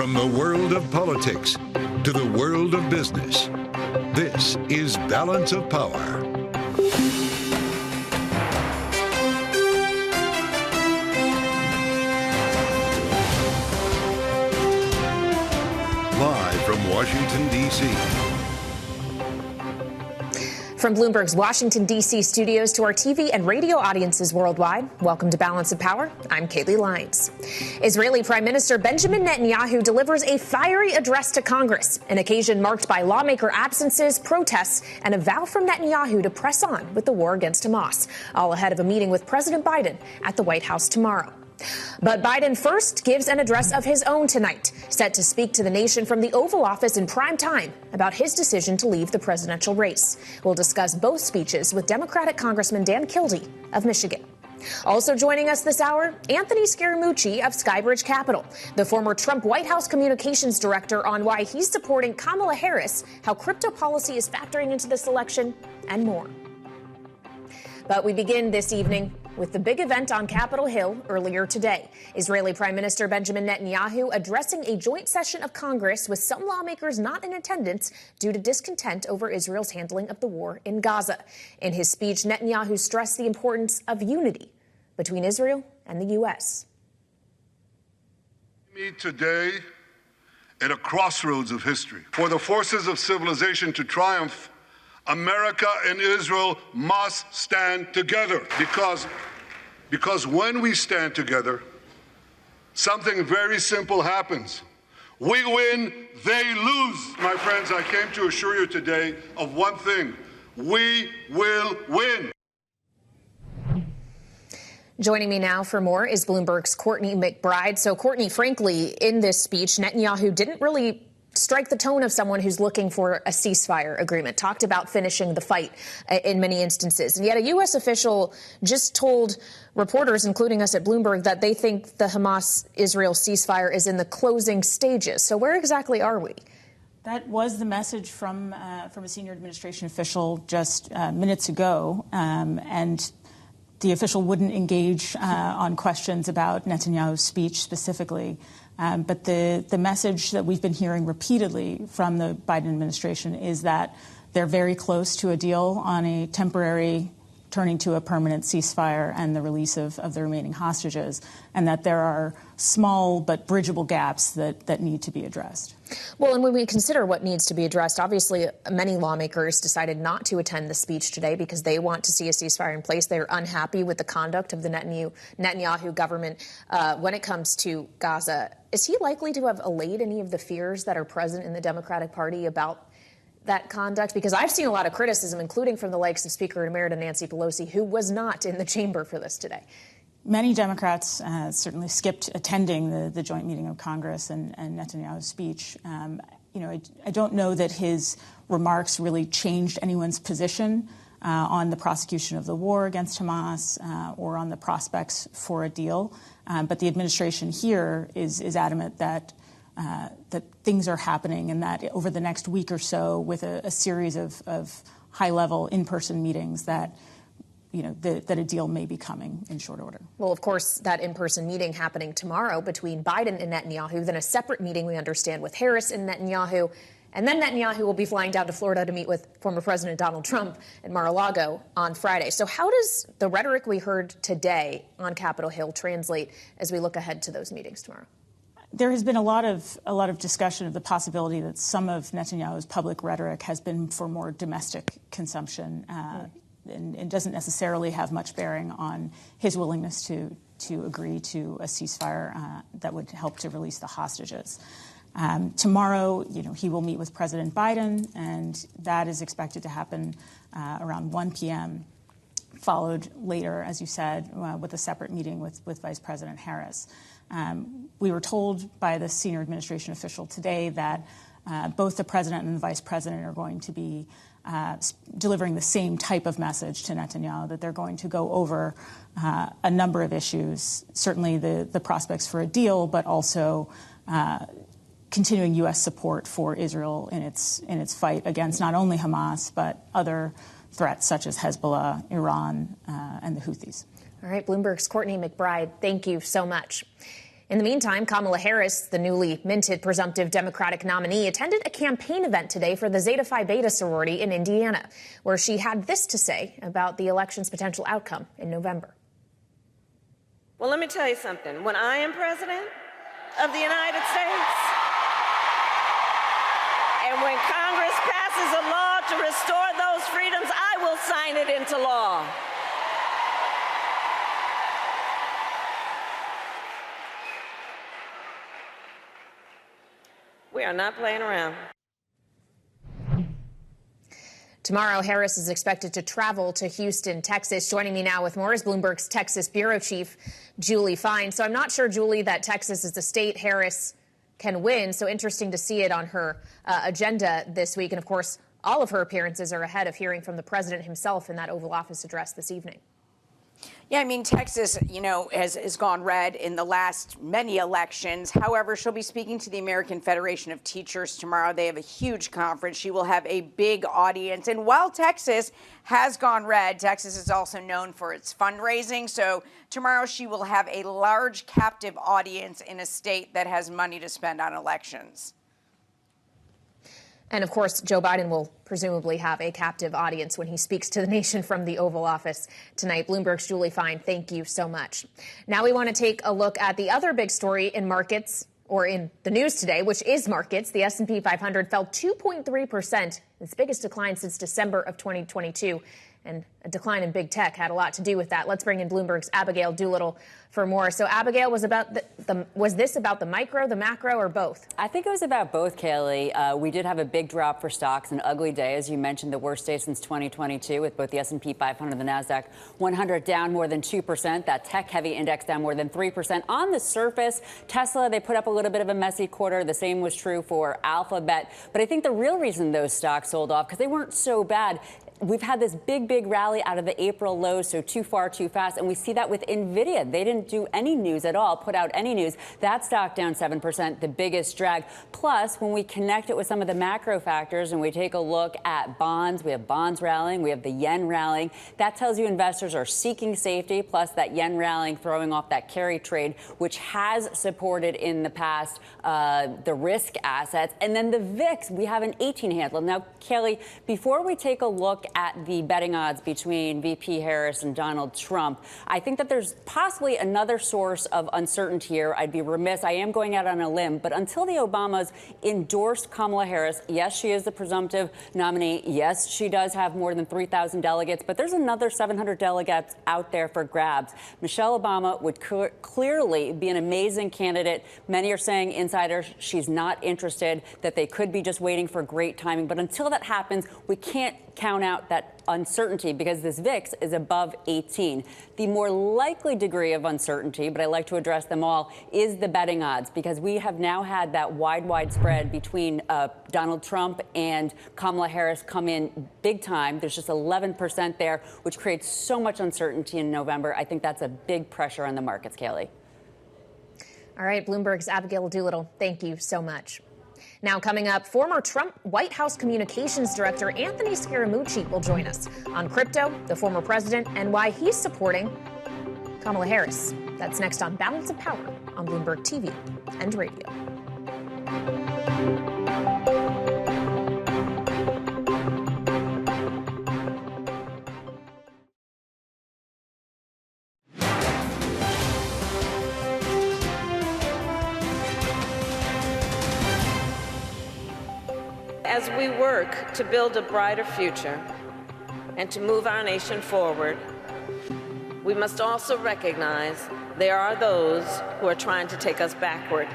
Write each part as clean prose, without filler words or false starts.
From the world of politics to the world of business, this is Balance of Power. Live from Washington, D.C. From Bloomberg's Washington, D.C. studios to our TV and radio audiences worldwide, welcome to Balance of Power. I'm Kildee Lyons. Israeli Prime Minister Benjamin Netanyahu delivers a fiery address to Congress, an occasion marked by lawmaker absences, protests, and a vow from Netanyahu to press on with the war against Hamas, all ahead of a meeting with President Biden at the White House tomorrow. But Biden first gives an address of his own tonight, set to speak to the nation from the Oval Office in prime time about his decision to leave the presidential race. We'll discuss both speeches with Democratic Congressman Dan Kildee of Michigan. Also joining us this hour, Anthony Scaramucci of Skybridge Capital, the former Trump White House communications director, on why he's supporting Kamala Harris, how crypto policy is factoring into this election, and more. But we begin this evening with the big event on Capitol Hill earlier today. Israeli Prime Minister Benjamin Netanyahu addressing a joint session of Congress with some lawmakers not in attendance due to discontent over Israel's handling of the war in Gaza. In his speech, Netanyahu stressed the importance of unity between Israel and the U.S. Meet today at a crossroads of history. For the forces of civilization to triumph, America and Israel must stand together because when we stand together, something very simple happens. We win, they lose. My friends, I came to assure you today of one thing. We will win. Joining me now for more is Bloomberg's Courtney McBride. So, Courtney, frankly, in this speech, Netanyahu didn't really strike the tone of someone who's looking for a ceasefire agreement, talked about finishing the fight in many instances. And yet a U.S. official just told reporters, including us at Bloomberg, that they think the Hamas-Israel ceasefire is in the closing stages. So where exactly are we? That was the message from a senior administration official just minutes ago. And the official wouldn't engage on questions about Netanyahu's speech specifically. But the message that we've been hearing repeatedly from the Biden administration is that they're very close to a deal on a temporary turning to a permanent ceasefire and the release of the remaining hostages, and that there are small but bridgeable gaps that need to be addressed. Well, and when we consider what needs to be addressed, obviously many lawmakers decided not to attend the speech today because they want to see a ceasefire in place. They're unhappy with the conduct of the Netanyahu government when it comes to Gaza. Is he likely to have allayed any of the fears that are present in the Democratic Party about that conduct? Because I've seen a lot of criticism, including from the likes of Speaker Emerita Nancy Pelosi, who was not in the chamber for this today. Many Democrats certainly skipped attending the joint meeting of Congress and Netanyahu's speech. I don't know that his remarks really changed anyone's position on the prosecution of the war against Hamas or on the prospects for a deal. But the administration here is adamant that things are happening and that over the next week or so, with a series of high-level in-person meetings, that a deal may be coming in short order. Well, of course, that in-person meeting happening tomorrow between Biden and Netanyahu, then a separate meeting, we understand, with Harris and Netanyahu. And then Netanyahu will be flying down to Florida to meet with former President Donald Trump at Mar-a-Lago on Friday. So how does the rhetoric we heard today on Capitol Hill translate as we look ahead to those meetings tomorrow? There has been a lot of discussion of the possibility that some of Netanyahu's public rhetoric has been for more domestic consumption and doesn't necessarily have much bearing on his willingness to agree to a ceasefire that would help to release the hostages. Tomorrow, he will meet with President Biden, and that is expected to happen around 1 p.m., followed later, as you said, with a separate meeting with Vice President Harris. We were told by the senior administration official today that both the president and the vice president are going to be delivering the same type of message to Netanyahu, that they're going to go over a number of issues, certainly the prospects for a deal, but also continuing U.S. support for Israel in its fight against not only Hamas, but other threats such as Hezbollah, Iran, and the Houthis. All right, Bloomberg's Courtney McBride, thank you so much. In the meantime, Kamala Harris, the newly minted presumptive Democratic nominee, attended a campaign event today for the Zeta Phi Beta sorority in Indiana, where she had this to say about the election's potential outcome in November. Well, let me tell you something. When I am president of the United States, and when Congress passes a law to restore those freedoms, I will sign it into law. We are not playing around. Tomorrow, Harris is expected to travel to Houston, Texas. Joining me now with more is Bloomberg's Texas bureau chief, Julie Fine. So I'm not sure, Julie, that Texas is the state Harris can win. So interesting to see it on her agenda this week. And of course, all of her appearances are ahead of hearing from the president himself in that Oval Office address this evening. Yeah, I mean, Texas, has gone red in the last many elections. However, she'll be speaking to the American Federation of Teachers tomorrow. They have a huge conference. She will have a big audience. And while Texas has gone red, Texas is also known for its fundraising. So tomorrow she will have a large captive audience in a state that has money to spend on elections. And of course, Joe Biden will presumably have a captive audience when he speaks to the nation from the Oval Office tonight. Bloomberg's Julie Fine, thank you so much. Now we want to take a look at the other big story in markets, or in the news today, which is markets. The S&P 500 fell 2.3%, its biggest decline since December of 2022. And a decline in big tech had a lot to do with that. Let's bring in Bloomberg's Abigail Doolittle for more. So, Abigail, was this about the micro, the macro, or both? I think it was about both, Kaylee. We did have a big drop for stocks, an ugly day, as you mentioned, the worst day since 2022, with both the S&P 500 and the NASDAQ 100 down more than 2%. That tech-heavy index down more than 3%. On the surface, Tesla, they put up a little bit of a messy quarter. The same was true for Alphabet. But I think the real reason those stocks sold off, because they weren't so bad. We've had this big rally out of the April lows, so too far, too fast. And we see that with NVIDIA. They didn't do any news at all, put out any news. That stock down 7%, the biggest drag. Plus, when we connect it with some of the macro factors and we take a look at bonds, we have bonds rallying, we have the yen rallying. That tells you investors are seeking safety, plus that yen rallying throwing off that carry trade, which has supported in the past the risk assets. And then the VIX, we have an 18 handle. Now, Kelly, before we take a look at the betting odds between VP Harris and Donald Trump, I think that there's possibly another source of uncertainty here. I'd be remiss. I am going out on a limb, but until the Obamas endorsed Kamala Harris, yes, she is the presumptive nominee. Yes, she does have more than 3,000 delegates, but there's another 700 delegates out there for grabs. Michelle Obama would clearly be an amazing candidate. Many are saying, insiders, she's not interested, that they could be just waiting for great timing. But until that happens, we can't count out that uncertainty because this VIX is above 18. The more likely degree of uncertainty, but I like to address them all, is the betting odds, because we have now had that wide spread between Donald Trump and Kamala Harris come in big time. There's just 11% there, which creates so much uncertainty in November. I think that's a big pressure on the markets, Kaylee. All right, Bloomberg's Abigail Doolittle, thank you so much. Now coming up, former Trump White House Communications Director Anthony Scaramucci will join us on crypto, the former president, and why he's supporting Kamala Harris. That's next on Balance of Power on Bloomberg TV and radio. As we work to build a brighter future and to move our nation forward, we must also recognize there are those who are trying to take us backward.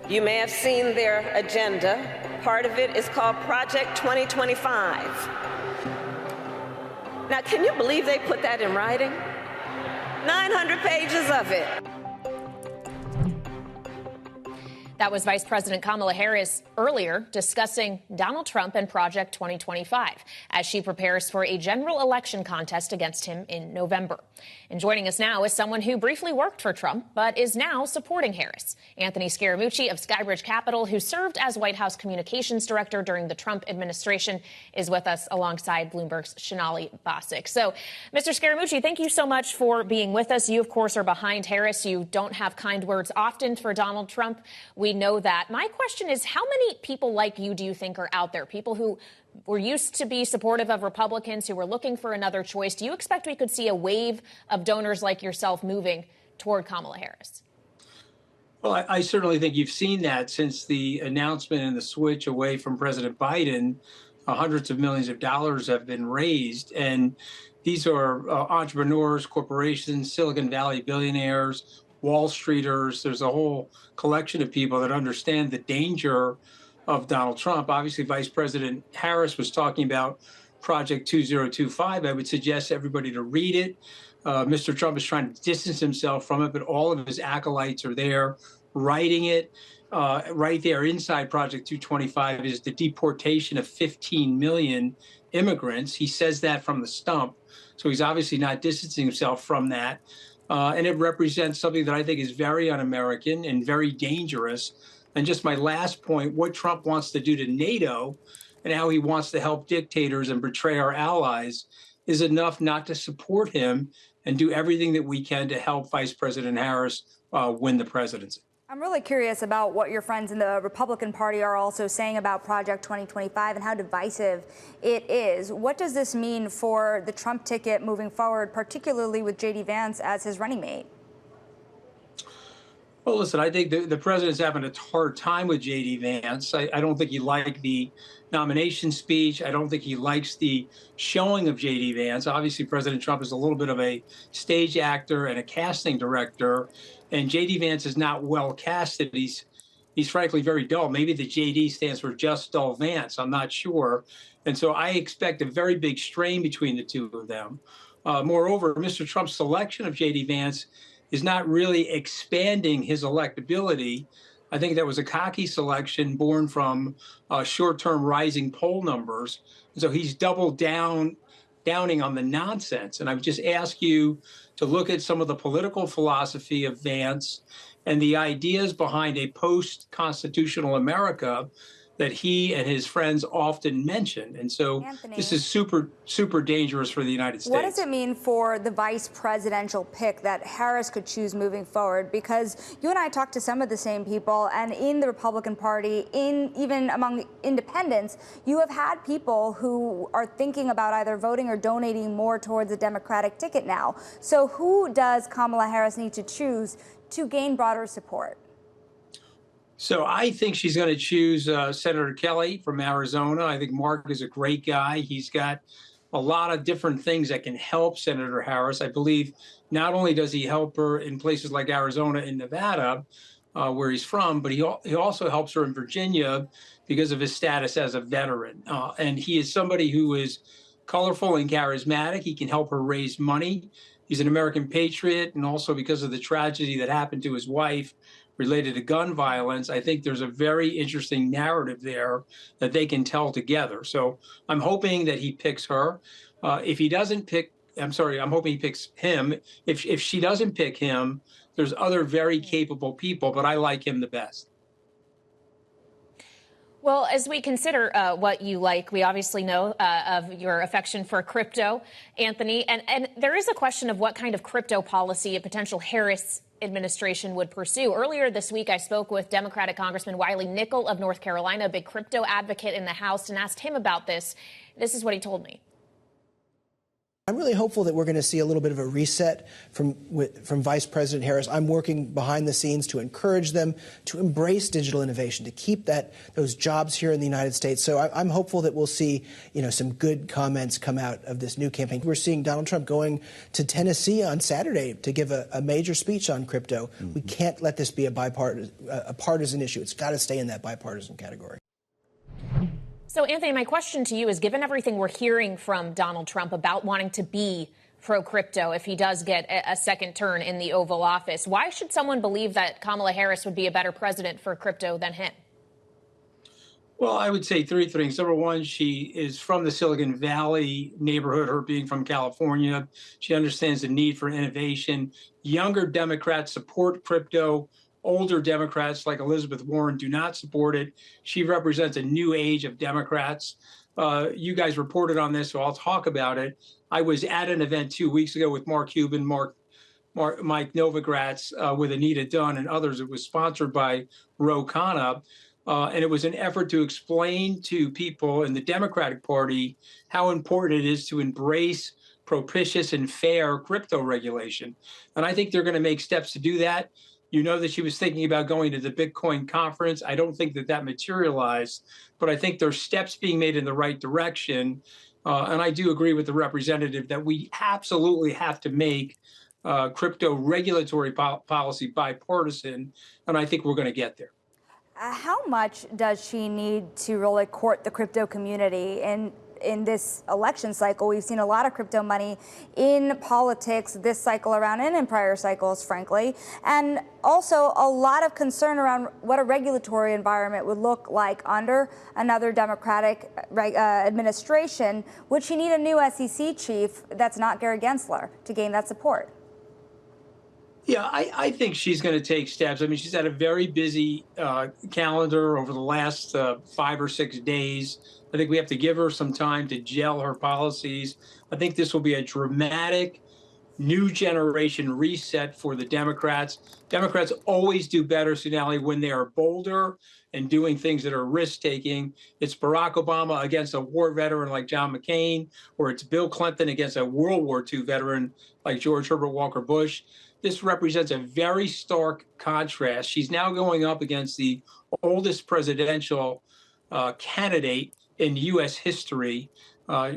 You may have seen their agenda. Part of it is called Project 2025. Now, can you believe they put that in writing? 900 pages of it. That was Vice President Kamala Harris earlier discussing Donald Trump and Project 2025 as she prepares for a general election contest against him in November. And joining us now is someone who briefly worked for Trump but is now supporting Harris. Anthony Scaramucci of Skybridge Capital, who served as White House communications director during the Trump administration, is with us alongside Bloomberg's Sonali Basak. So, Mr. Scaramucci, thank you so much for being with us. You, of course, are behind Harris. You don't have kind words often for Donald Trump. We know that. My question is, how many people like you do you think are out there? People who were used to be supportive of Republicans, who were looking for another choice. Do you expect we could see a wave of donors like yourself moving toward Kamala Harris? Well, I certainly think you've seen that since the announcement and the switch away from President Biden. Hundreds of millions of dollars have been raised. And these are entrepreneurs, corporations, Silicon Valley billionaires, Wall Streeters. There's a whole collection of people that understand the danger of Donald Trump. Obviously, Vice President Harris was talking about Project 2025. I would suggest everybody to read it. Mr. Trump is trying to distance himself from it, but all of his acolytes are there writing it. Right there inside Project 225 is the deportation of 15 million immigrants. He says that from the stump. So he's obviously not distancing himself from that. And it represents something that I think is very un-American and very dangerous. And just my last point, what Trump wants to do to NATO and how he wants to help dictators and betray our allies is enough not to support him and do everything that we can to help Vice President Harris win the presidency. I'm really curious about what your friends in the Republican Party are also saying about Project 2025 and how divisive it is. What does this mean for the Trump ticket moving forward, particularly with J.D. Vance as his running mate? Well, listen, I think the president's having a hard time with J.D. Vance. I don't think he liked the nomination speech. I don't think he likes the showing of J.D. Vance. Obviously, President Trump is a little bit of a stage actor and a casting director, and J.D. Vance is not well casted. He's frankly very dull. Maybe the J.D. stands for Just Dull Vance. I'm not sure. And so I expect a very big strain between the two of them. Moreover, Mr. Trump's selection of J.D. Vance is not really expanding his electability. I think that was a cocky selection born from short-term rising poll numbers. And so he's downing on the nonsense. And I would just ask you to look at some of the political philosophy of Vance and the ideas behind a post-constitutional America that he and his friends often mention. And so Anthony, this is super, super dangerous for the United States. What does it mean for the vice presidential pick that Harris could choose moving forward? Because you and I talked to some of the same people, and in the Republican Party, even among independents, you have had people who are thinking about either voting or donating more towards the Democratic ticket now. So who does Kamala Harris need to choose to gain broader support? So I think she's going to choose Senator Kelly from Arizona. I think Mark is a great guy. He's got a lot of different things that can help Senator Harris. I believe not only does he help her in places like Arizona and Nevada, where he's from, but he also helps her in Virginia because of his status as a veteran. And he is somebody who is colorful and charismatic. He can help her raise money. He's an American patriot. And also because of the tragedy that happened to his wife related to gun violence, I think there's a very interesting narrative there that they can tell together. So I'm hoping that he picks her. If he doesn't pick, I'm hoping he picks him. If she doesn't pick him, there's other very capable people, but I like him the best. Well, as we consider what you like, we obviously know of your affection for crypto, Anthony. And there is a question of what kind of crypto policy a potential Harris administration would pursue. Earlier this week, I spoke with Democratic Congressman Wiley Nickel of North Carolina, a big crypto advocate in the House, and asked him about this. This is what he told me. I'm really hopeful that we're going to see a little bit of a reset from Vice President Harris. I'm working behind the scenes to encourage them to embrace digital innovation, to keep those jobs here in the United States. So I'm hopeful that we'll see, some good comments come out of this new campaign. We're seeing Donald Trump going to Tennessee on Saturday to give a major speech on crypto. Mm-hmm. We can't let this be a partisan issue. It's got to stay in that bipartisan category. So, Anthony, my question to you is, given everything we're hearing from Donald Trump about wanting to be pro-crypto if he does get a second turn in the Oval Office. Why should someone believe that Kamala Harris would be a better president for crypto than him? Well, I would say three things. Number one, she is from the Silicon Valley neighborhood, her being from California. She understands the need for innovation. Younger Democrats support crypto. Older Democrats like Elizabeth Warren do not support it. She represents a new age of Democrats. You guys reported on this, so I'll talk about it. I was at an event 2 weeks ago with Mark Cuban, Mike Novogratz, with Anita Dunn and others. It was sponsored by Ro Khanna. And it was an effort to explain to people in the Democratic Party how important it is to embrace propitious and fair crypto regulation. And I think they're going to make steps to do that. You know that she was thinking about going to the Bitcoin conference. I don't think that materialized, but I think there's steps being made in the right direction. And I do agree with the representative that we absolutely have to make crypto regulatory policy bipartisan. And I think we're going to get there. How much does she need to really court the crypto community in this election cycle? We've seen a lot of crypto money in politics this cycle around and in prior cycles, frankly, and also a lot of concern around what a regulatory environment would look like under another Democratic administration. Would she need a new SEC chief that's not Gary Gensler to gain that support? Yeah, I think she's going to take steps. I mean, she's had a very busy calendar over the last 5 or 6 days. I think we have to give her some time to gel her policies. I think this will be a dramatic new generation reset for the Democrats. Democrats always do better, Sonali, when they are bolder and doing things that are risk-taking. It's Barack Obama against a war veteran like John McCain, or it's Bill Clinton against a World War II veteran like George Herbert Walker Bush. This represents a very stark contrast. She's now going up against the oldest presidential candidate in U.S. history.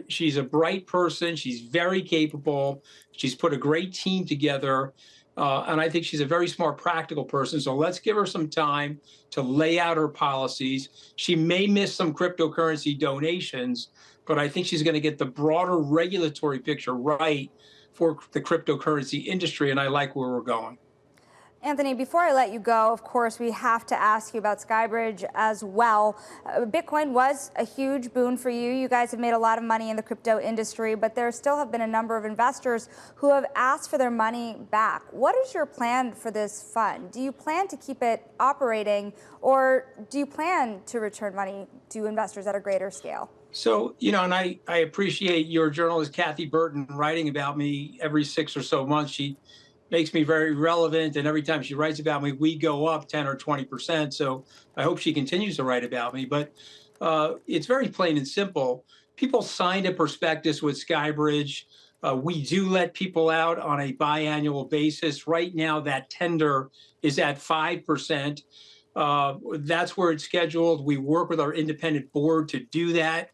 She's a bright person. She's very capable. She's put a great team together. And I think she's a very smart, practical person. So let's give her some time to lay out her policies. She may miss some cryptocurrency donations, but I think she's going to get the broader regulatory picture right for the cryptocurrency industry, and I like where we're going. Anthony, before I let you go, of course, we have to ask you about Skybridge as well. Bitcoin was a huge boon for you. You guys have made a lot of money in the crypto industry, but there still have been a number of investors who have asked for their money back. What is your plan for this fund? Do you plan to keep it operating, or do you plan to return money to investors at a greater scale? So, you know, and I appreciate your journalist, Kathy Burton, writing about me every 6 or so months. She makes me very relevant, and every time she writes about me, we go up 10 or 20%. So I hope she continues to write about me. But it's very plain and simple. People signed a prospectus with Skybridge. We do let people out on a biannual basis. Right now, that tender is at 5%. That's where it's scheduled. We work with our independent board to do that.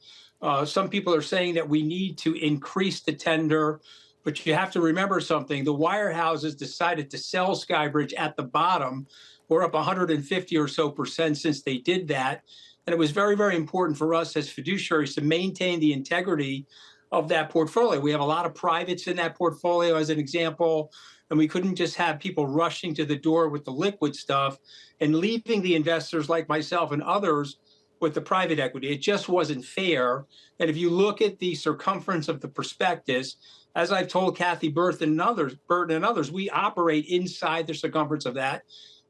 Some people are saying that we need to increase the tender, but you have to remember something. The wirehouses decided to sell Skybridge at the bottom. We're up 150 or so percent since they did that. And it was very, very important for us as fiduciaries to maintain the integrity of that portfolio. We have a lot of privates in that portfolio, as an example, and we couldn't just have people rushing to the door with the liquid stuff and leaving the investors like myself and others with the private equity. It just wasn't fair. And if you look at the circumference of the prospectus, as I've told Kathy Burton and others, we operate inside the circumference of that.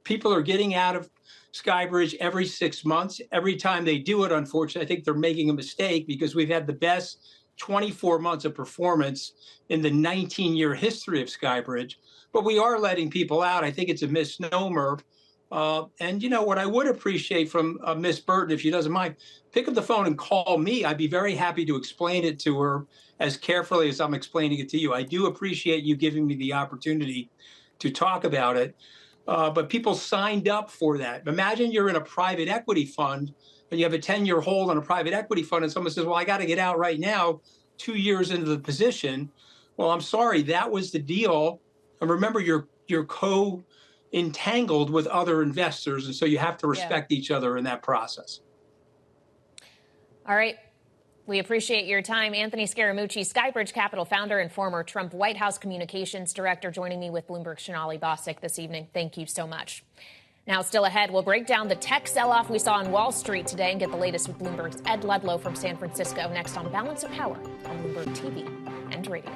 People are getting out of Skybridge every 6 months. Every time they do it, unfortunately, I think they're making a mistake, because we've had the best 24 months of performance in the 19-year history of Skybridge. But we are letting people out. I think it's a misnomer. And, you know, what I would appreciate from Miss Burton, if she doesn't mind, pick up the phone and call me. I'd be very happy to explain it to her as carefully as I'm explaining it to you. I do appreciate you giving me the opportunity to talk about it. But people signed up for that. Imagine you're in a private equity fund and you have a 10-year hold on a private equity fund, and someone says, well, I got to get out right now, 2 years into the position. Well, I'm sorry, that was the deal. And remember, you're co-entangled with other investors, and so you have to respect each other in that process. All right. We appreciate your time. Anthony Scaramucci, Skybridge Capital founder and former Trump White House communications director, joining me with Bloomberg's Sonali Basak this evening. Thank you so much. Now, still ahead, we'll break down the tech sell-off we saw on Wall Street today and get the latest with Bloomberg's Ed Ludlow from San Francisco next on Balance of Power on Bloomberg TV and radio.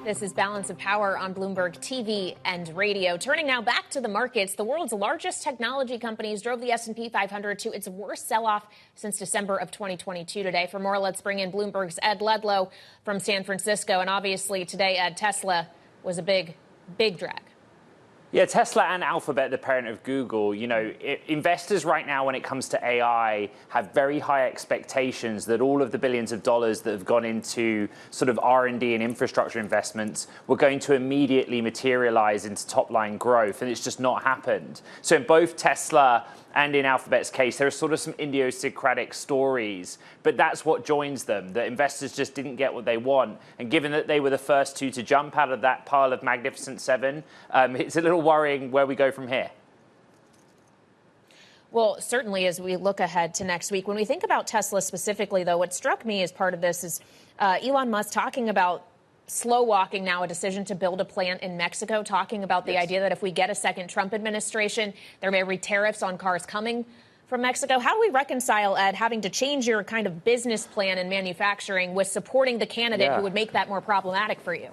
This is Balance of Power on Bloomberg TV and radio. Turning now back to the markets, the world's largest technology companies drove the S&P 500 to its worst sell-off since December of 2022 today. For more, let's bring in Bloomberg's Ed Ludlow from San Francisco. And obviously today, Ed, Tesla was a big drag. Yeah, Tesla and Alphabet, the parent of Google, investors right now when it comes to AI have very high expectations that all of the billions of dollars that have gone into sort of R&D and infrastructure investments were going to immediately materialize into top-line growth, and it's just not happened. So in both Tesla and in Alphabet's case, there are sort of some idiosyncratic stories, but that's what joins them, that investors just didn't get what they want. And given that they were the first two to jump out of that pile of Magnificent Seven, it's a little worrying where we go from here. Well, certainly as we look ahead to next week, when we think about Tesla specifically, though, what struck me as part of this is Elon Musk talking about slow walking now a decision to build a plant in Mexico, talking about the idea that if we get a second Trump administration, there may be tariffs on cars coming from Mexico. How do we reconcile, Ed, having to change your kind of business plan in manufacturing with supporting the candidate who would make that more problematic for you?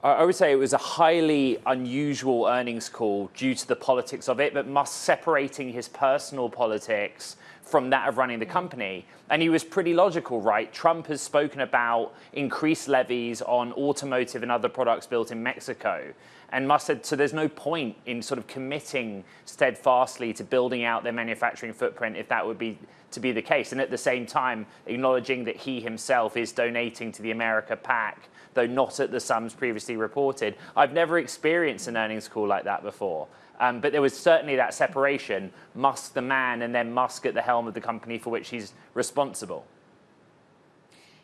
I would say it was a highly unusual earnings call due to the politics of it, but Musk separating his personal politics from that of running the company. And he was pretty logical, right? Trump has spoken about increased levies on automotive and other products built in Mexico. And Musk said, so there's no point in sort of committing steadfastly to building out their manufacturing footprint if that would be to be the case. And at the same time, acknowledging that he himself is donating to the America PAC, though not at the sums previously reported. I've never experienced an earnings call like that before. But there was certainly that separation, Musk the man, and then Musk at the helm of the company for which he's responsible.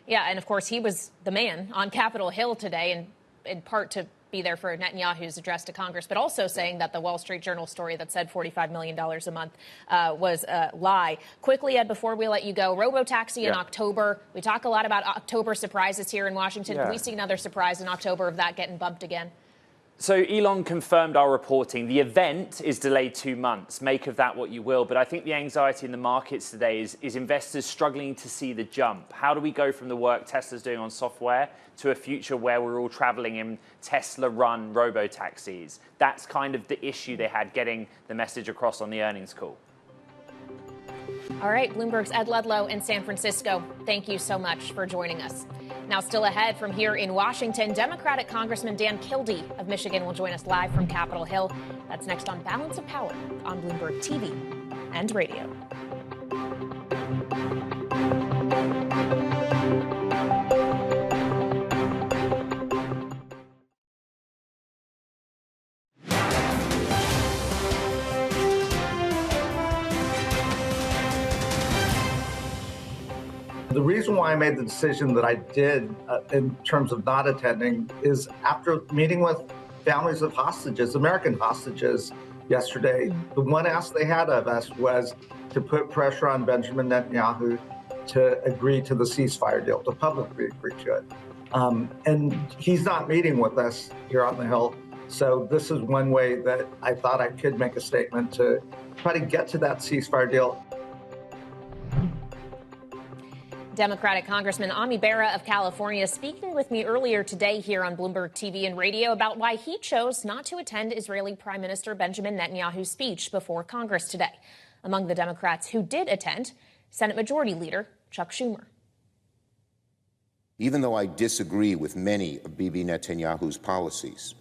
Yeah, and of course, he was the man on Capitol Hill today, and in part to be there for Netanyahu's address to Congress, but also saying that the Wall Street Journal story that said $45 million a month was a lie. Quickly, Ed, before we let you go, robotaxi in October. We talk a lot about October surprises here in Washington. Can we see another surprise in October of that getting bumped again? So Elon confirmed our reporting. The event is delayed 2 months. Make of that what you will. But I think the anxiety in the markets today is investors struggling to see the jump. How do we go from the work Tesla's doing on software to a future where we're all traveling in Tesla-run robo-taxis? That's kind of the issue they had getting the message across on the earnings call. All right, Bloomberg's Ed Ludlow in San Francisco. Thank you so much for joining us. Now, still ahead from here in Washington, Democratic Congressman Dan Kildee of Michigan will join us live from Capitol Hill. That's next on Balance of Power on Bloomberg TV and radio. The reason why I made the decision that I did in terms of not attending is after meeting with families of hostages, American hostages yesterday, the one ask they had of us was to put pressure on Benjamin Netanyahu to agree to the ceasefire deal, to publicly agree to it. And he's not meeting with us here on the Hill. So this is one way that I thought I could make a statement to try to get to that ceasefire deal. Democratic Congressman Ami Bera of California speaking with me earlier today here on Bloomberg TV and radio about why he chose not to attend Israeli Prime Minister Benjamin Netanyahu's speech before Congress today. Among the Democrats who did attend, Senate Majority Leader Chuck Schumer. Even though I disagree with many of Bibi Netanyahu's policies,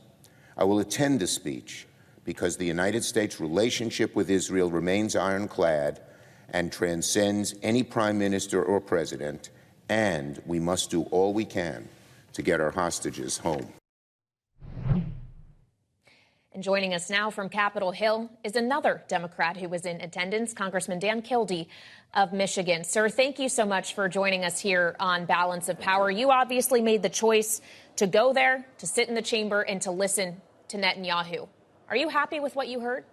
I will attend the speech because the United States relationship with Israel remains ironclad and transcends any prime minister or president, and we must do all we can to get our hostages home. And joining us now from Capitol Hill is another Democrat who was in attendance, Congressman Dan Kildee of Michigan. Sir, thank you so much for joining us here on Balance of Power. You obviously made the choice to go there, to sit in the chamber, and to listen to Netanyahu. Are you happy with what you heard?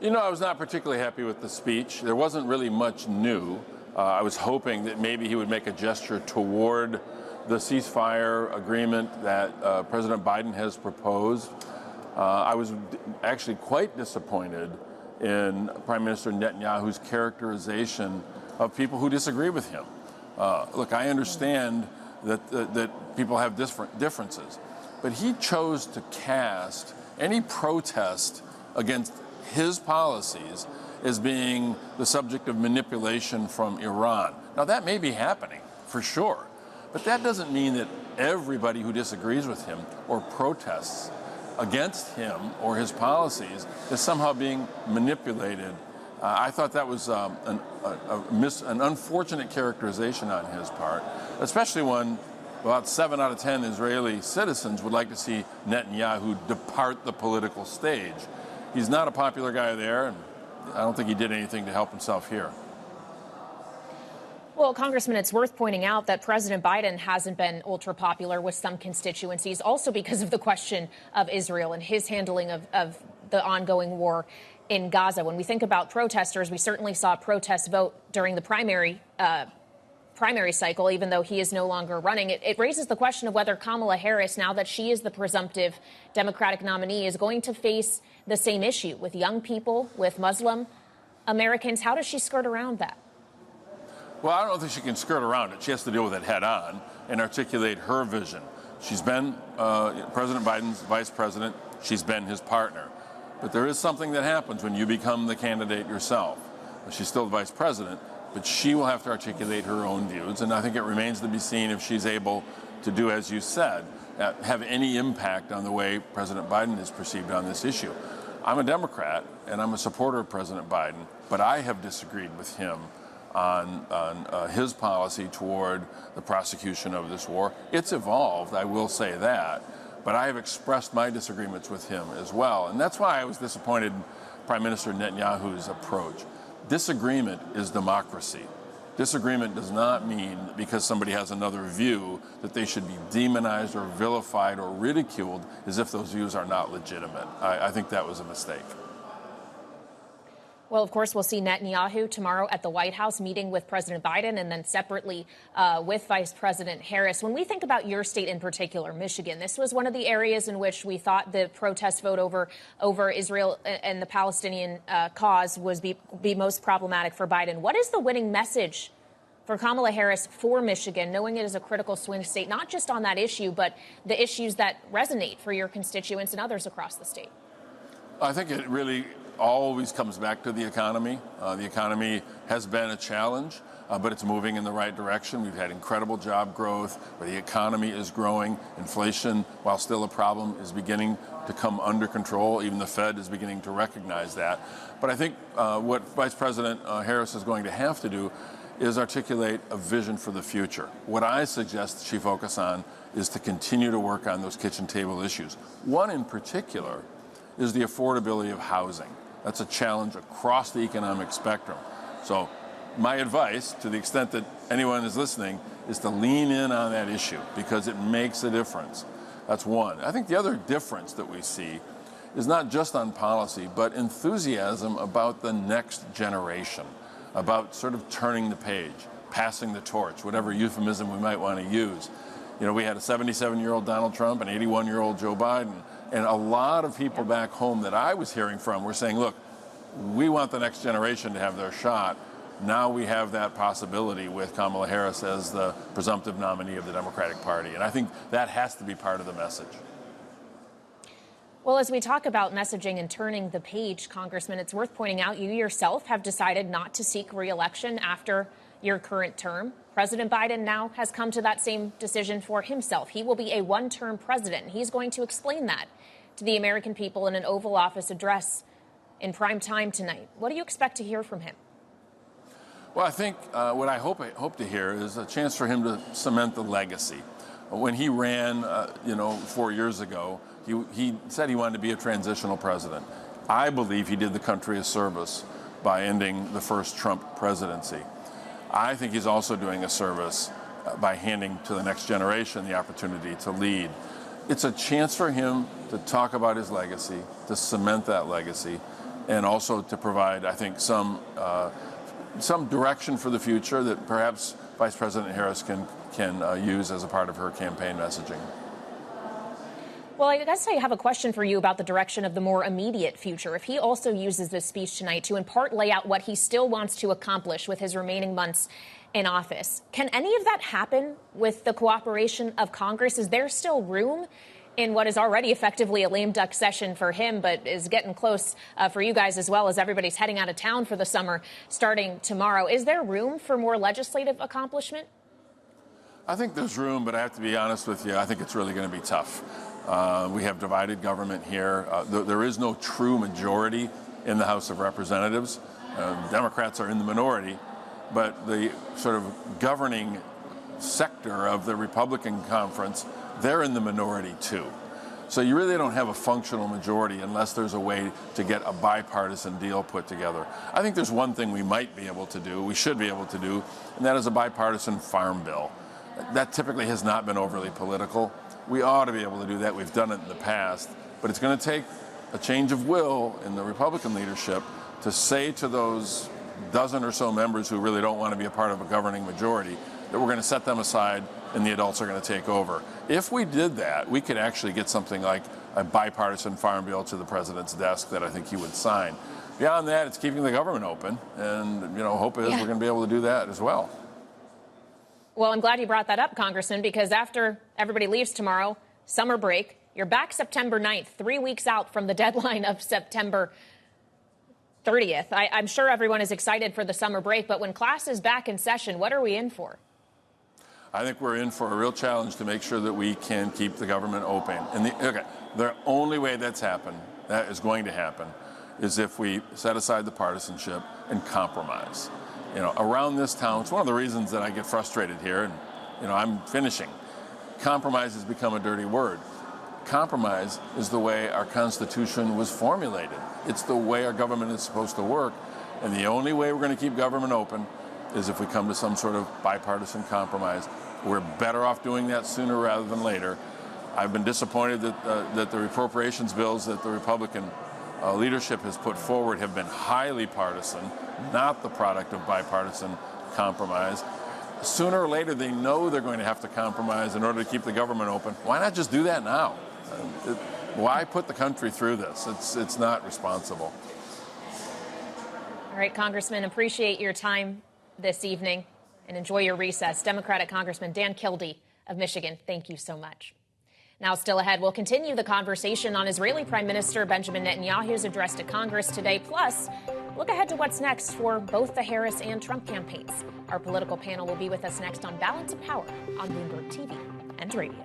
You know, I was not particularly happy with the speech. There wasn't really much new. I was hoping that maybe he would make a gesture toward the ceasefire agreement that President Biden has proposed. I was actually quite disappointed in Prime Minister Netanyahu's characterization of people who disagree with him. Look, I understand that people have differences, but he chose to cast any protest against his policies as being the subject of manipulation from Iran. Now, that may be happening, for sure, but that doesn't mean that everybody who disagrees with him or protests against him or his policies is somehow being manipulated. I thought that was an unfortunate characterization on his part, especially when about 7 out of 10 Israeli citizens would like to see Netanyahu depart the political stage. He's not a popular guy there, and I don't think he did anything to help himself here. Well, Congressman, it's worth pointing out that President Biden hasn't been ultra popular with some constituencies, also because of the question of Israel and his handling of the ongoing war in Gaza. When we think about protesters, we certainly saw a protest vote during the primary cycle, even though he is no longer running. It raises the question of whether Kamala Harris, now that she is the presumptive Democratic nominee, is going to face the same issue with young people, with Muslim Americans. How does she skirt around that? Well, I don't think she can skirt around it. She has to deal with it head on and articulate her vision. She's been President Biden's vice president. She's been his partner. But there is something that happens when you become the candidate yourself. She's still the vice president, but she will have to articulate her own views. And I think it remains to be seen if she's able to do, as you said, have any impact on the way President Biden is perceived on this issue. I'm a Democrat, and I'm a supporter of President Biden, but I have disagreed with him on his policy toward the prosecution of this war. It's evolved, I will say that, but I have expressed my disagreements with him as well. And that's why I was disappointed in Prime Minister Netanyahu's approach. Disagreement is democracy. Disagreement does not mean that because somebody has another view that they should be demonized or vilified or ridiculed as if those views are not legitimate. I think that was a mistake. Well, of course, we'll see Netanyahu tomorrow at the White House meeting with President Biden and then separately with Vice President Harris. When we think about your state in particular, Michigan, this was one of the areas in which we thought the protest vote over Israel and the Palestinian cause was be most problematic for Biden. What is the winning message for Kamala Harris for Michigan, knowing it is a critical swing state, not just on that issue, but the issues that resonate for your constituents and others across the state? I think it really always comes back to the economy. The economy has been a challenge, but it's moving in the right direction. We've had incredible job growth, where the economy is growing. Inflation, while still a problem, is beginning to come under control. Even the Fed is beginning to recognize that. But I think what Vice President Harris is going to have to do is articulate a vision for the future. What I suggest she focus on is to continue to work on those kitchen table issues. One in particular is the affordability of housing. That's a challenge across the economic spectrum. So my advice, to the extent that anyone is listening, is to lean in on that issue because it makes a difference. That's one. I think the other difference that we see is not just on policy, but enthusiasm about the next generation, about sort of turning the page, passing the torch, whatever euphemism we might want to use. You know, we had a 77-year-old Donald Trump, an 81-year-old Joe Biden, and a lot of people back home that I was hearing from were saying, look, we want the next generation to have their shot. Now we have that possibility with Kamala Harris as the presumptive nominee of the Democratic Party. And I think that has to be part of the message. Well, as we talk about messaging and turning the page, Congressman, it's worth pointing out you yourself have decided not to seek re-election after your current term. President Biden now has come to that same decision for himself. He will be a one-term president. He's going to explain that to the American people in an Oval Office address in prime time tonight. What do you expect to hear from him? Well, I think what I hope to hear is a chance for him to cement the legacy. When he ran, 4 years ago, He said he wanted to be a transitional president. I believe he did the country a service by ending the first Trump presidency. I think he's also doing a service by handing to the next generation the opportunity to lead. It's a chance for him to talk about his legacy, to cement that legacy, and also to provide, I think, some direction for the future that perhaps Vice President Harris can use as a part of her campaign messaging. Well, I guess I have a question for you about the direction of the more immediate future. If he also uses this speech tonight to in part lay out what he still wants to accomplish with his remaining months in office, can any of that happen with the cooperation of Congress? Is there still room in what is already effectively a lame duck session for him, but is getting close for you guys as well as everybody's heading out of town for the summer starting tomorrow? Is there room for more legislative accomplishment? I think there's room, but I have to be honest with you, I think it's really going to be tough. We have divided government here. There is no true majority in the House of Representatives. Democrats are in the minority, but the sort of governing sector of the Republican conference, they're in the minority too. So you really don't have a functional majority unless there's a way to get a bipartisan deal put together. I think there's one thing we might be able to do, we should be able to do, and that is a bipartisan farm bill. That typically has not been overly political. We ought to be able to do that. We've done it in the past, but it's going to take a change of will in the Republican leadership to say to those dozen or so members who really don't want to be a part of a governing majority that we're going to set them aside and the adults are going to take over. If we did that, we could actually get something like a bipartisan farm bill to the president's desk that I think he would sign. Beyond that, it's keeping the government open, and hope is we're going to be able to do that as well. Well, I'm glad you brought that up, Congressman, because after everybody leaves tomorrow, summer break, you're back September 9th, 3 weeks out from the deadline of September 30th. I'm sure everyone is excited for the summer break, but when class is back in session, what are we in for? I think we're in for a real challenge to make sure that we can keep the government open. And the only way that is going to happen, is if we set aside the partisanship and compromise. Around this town, it's one of the reasons that I get frustrated here, and I'm finishing. Compromise has become a dirty word. Compromise is the way our Constitution was formulated. It's the way our government is supposed to work, and the only way we're going to keep government open is if we come to some sort of bipartisan compromise. We're better off doing that sooner rather than later. I've been disappointed that the appropriations bills that the Republican leadership has put forward have been highly partisan, not the product of bipartisan compromise. Sooner or later, they know they're going to have to compromise in order to keep the government open. Why not just do that now? Why put the country through this? It's not responsible. All right, Congressman, appreciate your time this evening and enjoy your recess. Democratic Congressman Dan Kildee of Michigan, thank you so much. Now, still ahead, we'll continue the conversation on Israeli Prime Minister Benjamin Netanyahu's address to Congress today. Plus, look ahead to what's next for both the Harris and Trump campaigns. Our political panel will be with us next on Balance of Power on Bloomberg TV and radio.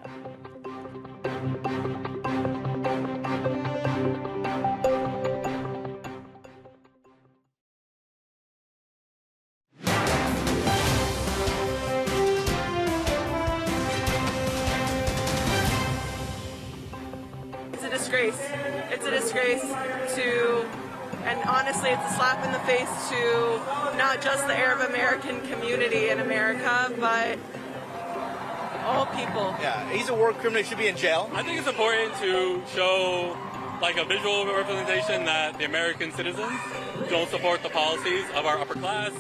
It's a disgrace to, and honestly, it's a slap in the face to not just the Arab American community in America, but all people. Yeah, he's a war criminal. He should be in jail. I think it's important to show a visual representation that the American citizens don't support the policies of our upper class.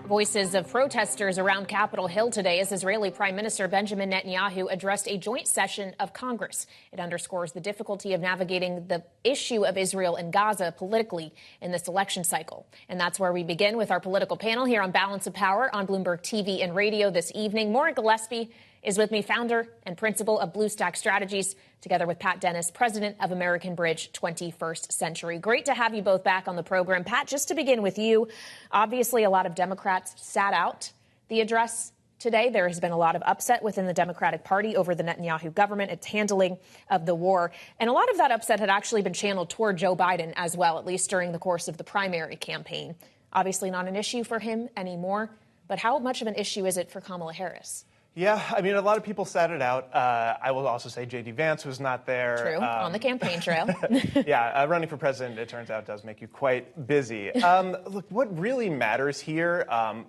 Voices of protesters around Capitol Hill today as Israeli Prime Minister Benjamin Netanyahu addressed a joint session of Congress. It underscores the difficulty of navigating the issue of Israel and Gaza politically in this election cycle. And that's where we begin with our political panel here on Balance of Power on Bloomberg TV and radio this evening. Maura Gillespie is with me, founder and principal of Bluestack Strategies, together with Pat Dennis, president of American Bridge 21st Century. Great to have you both back on the program. Pat, just to begin with you, obviously a lot of Democrats sat out the address today. There has been a lot of upset within the Democratic Party over the Netanyahu government, its handling of the war. And a lot of that upset had actually been channeled toward Joe Biden as well, at least during the course of the primary campaign. Obviously not an issue for him anymore, but how much of an issue is it for Kamala Harris? Yeah, I mean, a lot of people sat it out. I will also say J.D. Vance was not there. True, on the campaign trail. Yeah, running for president, it turns out, does make you quite busy. Look, what really matters here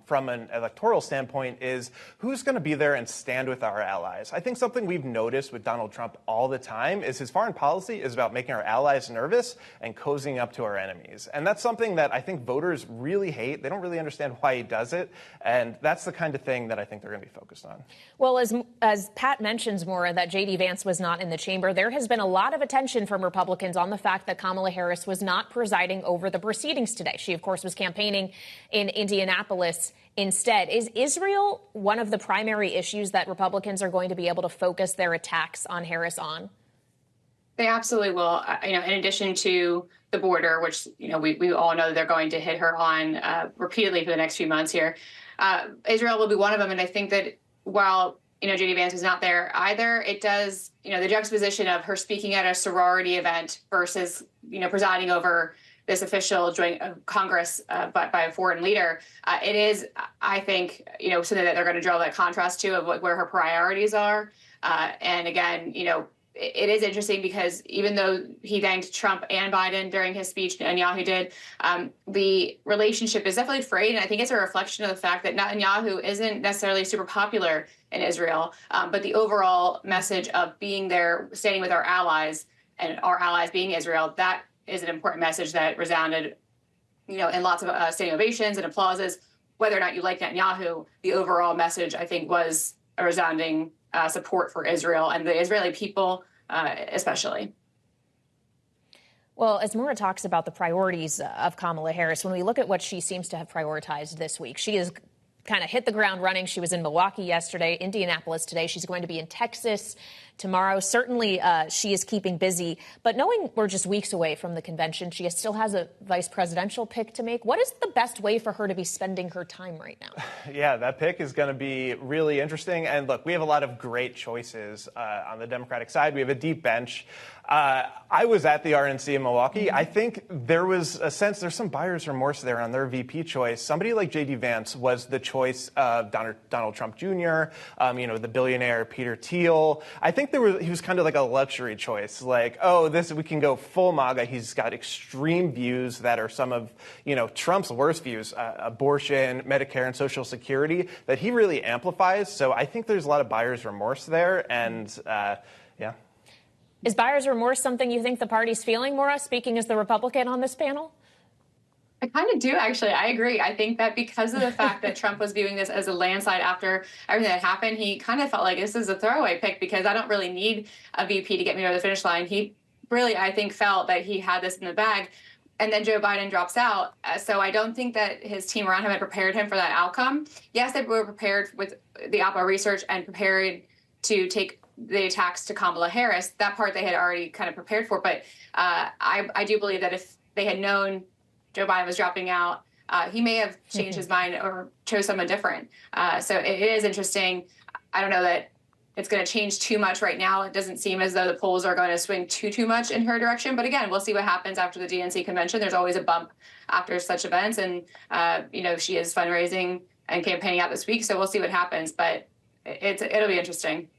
from an electoral standpoint is who's going to be there and stand with our allies. I think something we've noticed with Donald Trump all the time is his foreign policy is about making our allies nervous and cozying up to our enemies. And that's something that I think voters really hate. They don't really understand why he does it. And that's the kind of thing that I think they're going to be focused on. Well, as Pat mentions, Maura, that J.D. Vance was not in the chamber, there has been a lot of attention from Republicans on the fact that Kamala Harris was not presiding over the proceedings today. She, of course, was campaigning in Indianapolis instead. Is Israel one of the primary issues that Republicans are going to be able to focus their attacks on Harris on? They absolutely will. In addition to the border, which, we all know that they're going to hit her on repeatedly for the next few months here, Israel will be one of them. And I think that while J.D. Vance was not there either, it does, the juxtaposition of her speaking at a sorority event versus, presiding over this official joint Congress by a foreign leader. It is, I think, something that they're going to draw that contrast to of where her priorities are. And again, it is interesting because even though he thanked Trump and Biden during his speech, Netanyahu did, the relationship is definitely frayed. And I think it's a reflection of the fact that Netanyahu isn't necessarily super popular in Israel, but the overall message of being there, standing with our allies, and our allies being Israel, that is an important message that resounded, in lots of standing ovations and applauses. Whether or not you like Netanyahu, the overall message, I think, was a resounding support for Israel and the Israeli people, especially. Well, as Maura talks about the priorities of Kamala Harris, when we look at what she seems to have prioritized this week, she has kind of hit the ground running. She was in Milwaukee yesterday, Indianapolis today. She's going to be in Texas tomorrow. Certainly, she is keeping busy. But knowing we're just weeks away from the convention, she still has a vice presidential pick to make. What is the best way for her to be spending her time right now? Yeah, that pick is going to be really interesting. And look, we have a lot of great choices on the Democratic side. We have a deep bench. I was at the RNC in Milwaukee. I think there was a sense there's some buyer's remorse there on their VP choice. Somebody like J.D. Vance was the choice of Donald Trump Jr., the billionaire Peter Thiel. I think he was kind of like a luxury choice. Like, we can go full MAGA. He's got extreme views that are some of, Trump's worst views, abortion, Medicare, and Social Security, that he really amplifies. So I think there's a lot of buyer's remorse there. And, yeah. Is buyer's remorse something you think the party's feeling, Maura, speaking as the Republican on this panel? I kind of do, actually. I agree. I think that because of the fact that Trump was viewing this as a landslide after everything that happened, he kind of felt like this is a throwaway pick because I don't really need a VP to get me over the finish line. He really, I think, felt that he had this in the bag. And then Joe Biden drops out. So I don't think that his team around him had prepared him for that outcome. Yes, they were prepared with the Oppo research and prepared to take the attacks to Kamala Harris. That part they had already kind of prepared for. But I do believe that if they had known Joe Biden was dropping out, he may have changed his mind or chose someone different. So it is interesting. I don't know that it's going to change too much right now. It doesn't seem as though the polls are going to swing too much in her direction. But again, we'll see what happens after the DNC convention. There's always a bump after such events. And, she is fundraising and campaigning out this week. So we'll see what happens. But it'll be interesting.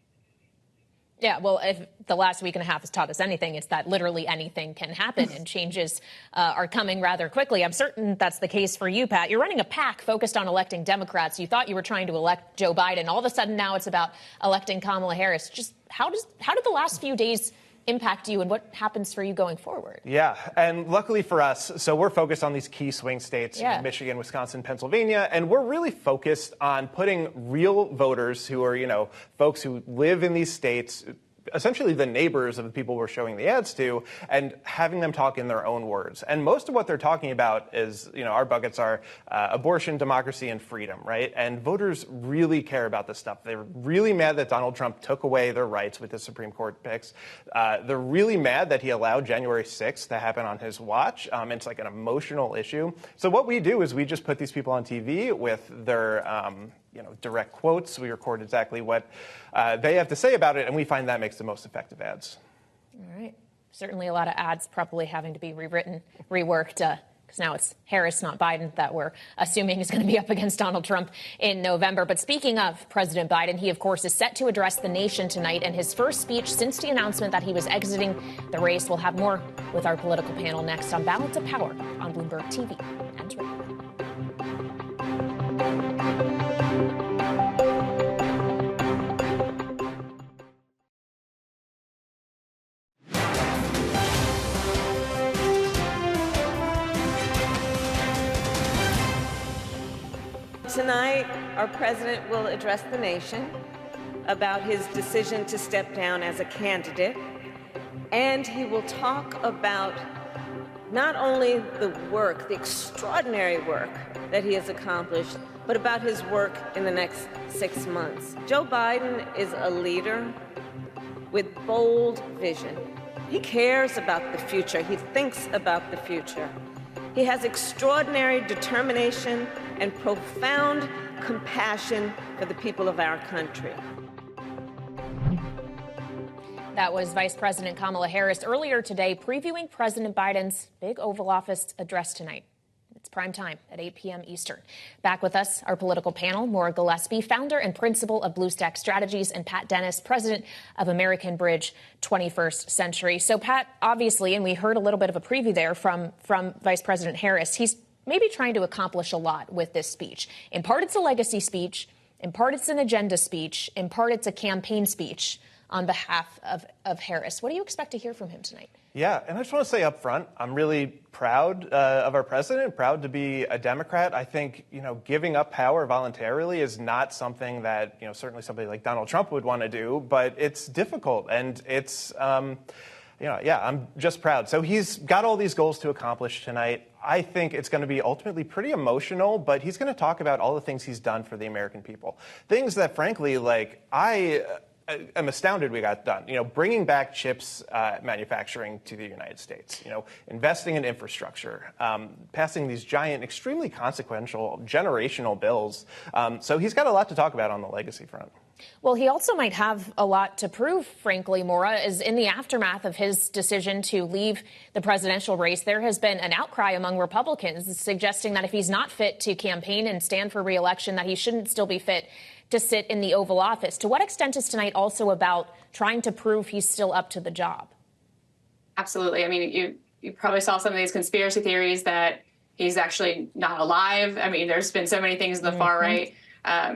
Yeah, well, if the last week and a half has taught us anything, it's that literally anything can happen and changes are coming rather quickly. I'm certain that's the case for you, Pat. You're running a PAC focused on electing Democrats. You thought you were trying to elect Joe Biden. All of a sudden now it's about electing Kamala Harris. Just how did the last few days impact you and what happens for you going forward? Yeah, and luckily for us, so we're focused on these key swing states, Michigan, Wisconsin, Pennsylvania, and we're really focused on putting real voters who are, folks who live in these states, essentially the neighbors of the people we're showing the ads to, and having them talk in their own words. And most of what they're talking about is, our buckets are abortion, democracy, and freedom, right? And voters really care about this stuff. They're really mad that Donald Trump took away their rights with the Supreme Court picks. They're really mad that he allowed January 6th to happen on his watch. It's like an emotional issue. So what we do is we just put these people on TV with their direct quotes. We record exactly what they have to say about it, and we find that makes the most effective ads. All right. Certainly a lot of ads probably having to be rewritten, reworked, because because now it's Harris, not Biden, that we're assuming is going to be up against Donald Trump in November. But speaking of President Biden, he, of course, is set to address the nation tonight. And his first speech since the announcement that he was exiting the race. We'll have more with our political panel next on Balance of Power on Bloomberg TV and radio. Tonight, our president will address the nation about his decision to step down as a candidate, and he will talk about not only the work, the extraordinary work that he has accomplished, but about his work in the next 6 months. Joe Biden is a leader with bold vision. He cares about the future. He thinks about the future. He has extraordinary determination and profound compassion for the people of our country. That was Vice President Kamala Harris earlier today previewing President Biden's big Oval Office address tonight. It's prime time at 8 p.m. Eastern. Back with us, our political panel, Maura Gillespie, founder and principal of Bluestack Strategies, and Pat Dennis, president of American Bridge 21st Century. So, Pat, obviously, and we heard a little bit of a preview there from Vice President Harris, he's maybe trying to accomplish a lot with this speech. In part, it's a legacy speech. In part, it's an agenda speech. In part, it's a campaign speech on behalf of Harris. What do you expect to hear from him tonight? Yeah, and I just want to say up front, I'm really proud of our president, proud to be a Democrat. I think, giving up power voluntarily is not something that, certainly somebody like Donald Trump would want to do, but it's difficult, and it's, I'm just proud. So he's got all these goals to accomplish tonight. I think it's going to be ultimately pretty emotional, but he's going to talk about all the things he's done for the American people. Things that, frankly, I'm astounded we got done. Bringing back chips manufacturing to the United States, investing in infrastructure, passing these giant, extremely consequential, generational bills. So he's got a lot to talk about on the legacy front. Well, he also might have a lot to prove, frankly, Maura, is in the aftermath of his decision to leave the presidential race. There has been an outcry among Republicans suggesting that if he's not fit to campaign and stand for re-election, that he shouldn't still be fit to sit in the Oval Office. To what extent is tonight also about trying to prove he's still up to the job? Absolutely. I mean, you probably saw some of these conspiracy theories that he's actually not alive. I mean, there's been so many things in the far right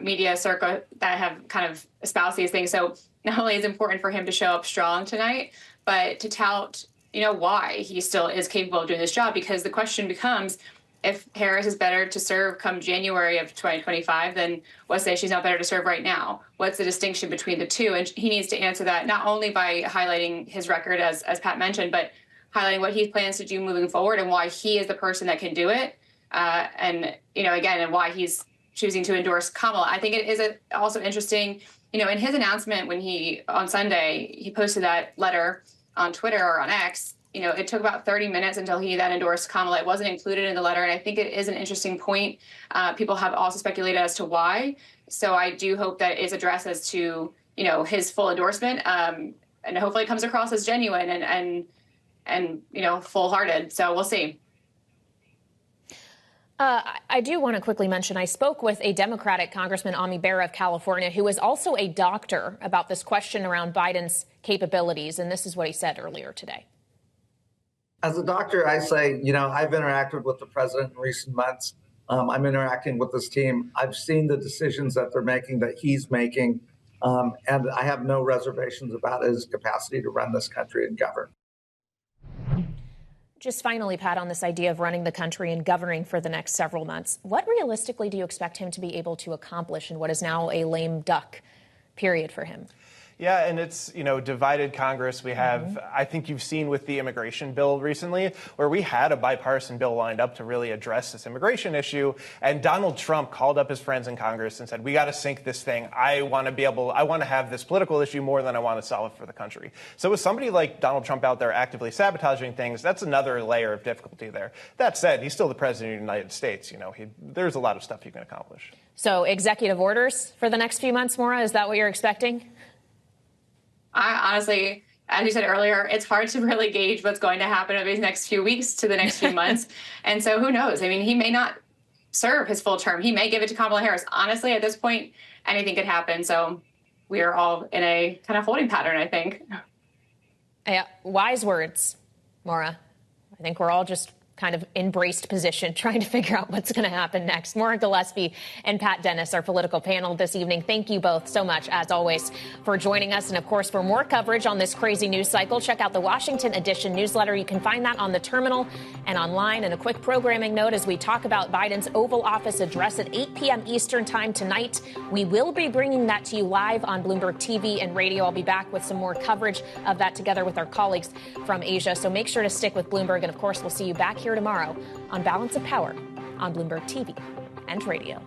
media circle that have kind of espoused these things. So not only is it important for him to show up strong tonight, but to tout, why he still is capable of doing this job. Because the question becomes, if Harris is better to serve come January of 2025, then let's say she's not better to serve right now. What's the distinction between the two? And he needs to answer that not only by highlighting his record, as Pat mentioned, but highlighting what he plans to do moving forward and why he is the person that can do it. And why he's choosing to endorse Kamala. I think it is also interesting, in his announcement on Sunday, he posted that letter on Twitter or on X. It took about 30 minutes until he then endorsed Kamala. It wasn't included in the letter, and I think it is an interesting point. People have also speculated as to why. So I do hope that it's addressed as to, his full endorsement, and hopefully it comes across as genuine and full-hearted. So we'll see. I do want to quickly mention I spoke with a Democratic Congressman, Ami Bera of California, who is also a doctor, about this question around Biden's capabilities. And this is what he said earlier today. As a doctor, I say, I've interacted with the president in recent months. I'm interacting with this team. I've seen the decisions that they're making, that he's making, and I have no reservations about his capacity to run this country and govern. Just finally, Pat, on this idea of running the country and governing for the next several months, what realistically do you expect him to be able to accomplish in what is now a lame duck period for him? Yeah, and it's, divided Congress. We have, I think you've seen with the immigration bill recently, where we had a bipartisan bill lined up to really address this immigration issue. And Donald Trump called up his friends in Congress and said, we got to sink this thing. I want to have this political issue more than I want to solve it for the country. So with somebody like Donald Trump out there actively sabotaging things, that's another layer of difficulty there. That said, he's still the president of the United States. There's a lot of stuff he can accomplish. So executive orders for the next few months, Maura, is that what you're expecting? I honestly, as you said earlier, it's hard to really gauge what's going to happen over these next few weeks to the next few months. And so who knows? I mean, he may not serve his full term. He may give it to Kamala Harris. Honestly, at this point, anything could happen. So we are all in a kind of holding pattern, I think. Yeah, wise words, Maura. I think we're all just kind of in braced position trying to figure out what's going to happen next. Maura Gillespie and Pat Dennis, our political panel this evening. Thank you both so much, as always, for joining us. And, of course, for more coverage on this crazy news cycle, check out the Washington Edition newsletter. You can find that on the terminal and online. And a quick programming note as we talk about Biden's Oval Office address at 8 p.m. Eastern time tonight. We will be bringing that to you live on Bloomberg TV and radio. I'll be back with some more coverage of that together with our colleagues from Asia. So make sure to stick with Bloomberg. And, of course, we'll see you back here tomorrow on Balance of Power on Bloomberg TV and radio.